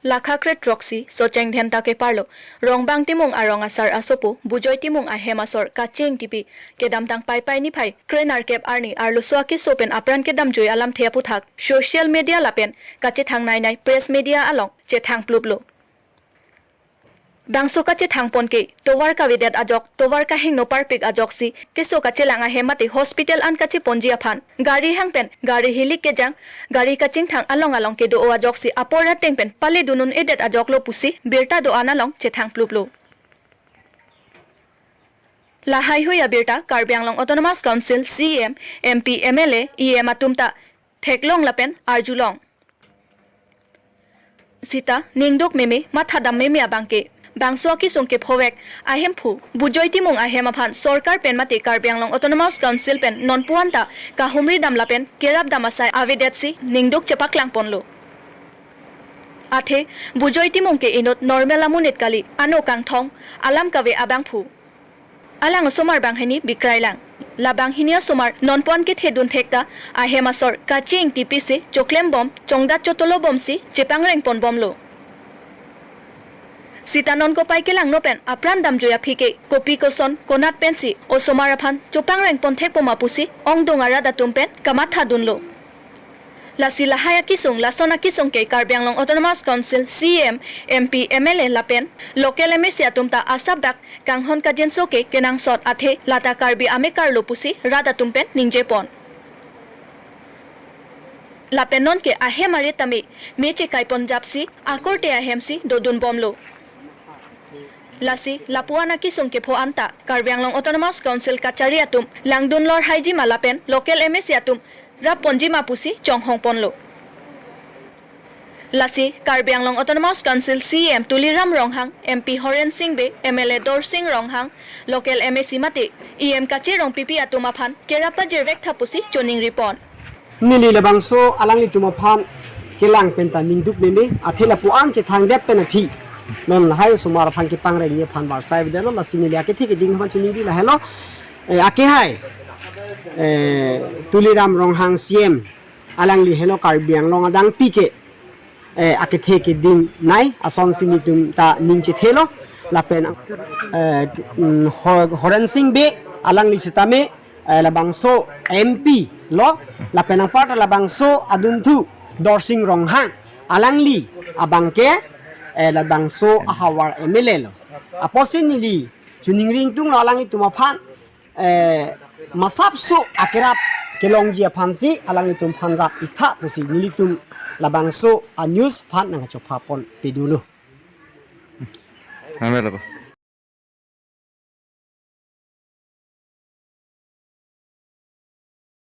Lakakret Roxy, so cheng dhenta ke parlo, rong bang timung arong asar asopu, bujoy timung ahem asor, kacheng tipi, kedam tang pai pai ni pai, krenar kep arni, arlo soaki sopen apran kedam joy alam theaputhak, social media lapen, kache thang nai nai, press media along, che thang plublo. Bangso kache thang pon ke, Tovar ka videt ajok, Tovar ka kahenopik ajok si, keso kache langa hemati hospital an kache ponji Aphan, gari hang pen, gari hilik ke jang, gari kaching thang along ke do o ajok si, apora teng pen, pale dunun edet ajok lo pusi, birta do analong, che thang plublo. Lahai huya birta, Karbi Anglong Autonomous Council, CM, MP, MLA, EM atumta, Theklong lapen, Arjulong. Sita, ningdok meme, mathadam meme abangke. Bangso ki sungke phowek ahem phu bujoy timung ahem Aphan sarkar pen mate Karbi Anglong Autonomous Council pen non puanta ka humri dam lapen kerap damasai avedetsi ningdok chepaklang ponlo athe bujoy timung ke inot normal amunet kali ano kangthong alam kawe abang phu alang somar banghini bikrailang labang hinia somar non puan ke thedun thekta ahem asor kaching tipisi choklem bom chongda chotolo bomsi chepangreng pon bomlo Sitanon ko pai kelang nopen apran dam joya phike kopi koson konat pensi o somar Aphan chopang reng ponthek poma pusi ong dongara da tumpen kamatha dunlo lasi lahaya kisung lasona kisung ke Karbi Anglong Autonomous Council CM MP MLA lapen local MSC atumta asabdak kanghon kajenso ke kenang sot athe lata Karbi amekar lo pusi rada tumpen ningje pon lapenon ke ahem are tame meche kai ponjab si akorte ahem si dodun bomlo Lasi lapuana ki sungke pho anta Karbi Anglong Autonomous Council kachari atum langdun lor haiji malapen local MSC atum rap ponji mapusi kachonghong ponlo Lasi Karbi Anglong Autonomous Council CM Tuliram Ronghang MP Horen Singbe MLA Dor Singh Ronghang local MSC mate EM kache rong pipi atum Aphan kerappa jervek thapusi choning ripon Nili labangso alang itu Aphan kelang penta ningduk meme athela puan che thang dep pena phi non hai sumar Aphan ki pangreng ye phan bar sai bidelo la sini lia ke thik ding han chuning bi la hello ake hai Tuliram Ronghang CM alang li hello Karbi Anglong adang pike ake thek ding nai ason sini tum ta ning che thelo la pen Horen Singh be alang li sitame la bangso MP lo la penang part la bangso adun thu Dor Singh Ronghang alang li abangke la bangso ahawar MLA lo aposin nili chuning ring tung la alang itu Aphan masap so akerap kelongji Aphan si alang itu Aphan rak itha pusi nili tum la bangso a news phan nang chopha pon pedulu Amen.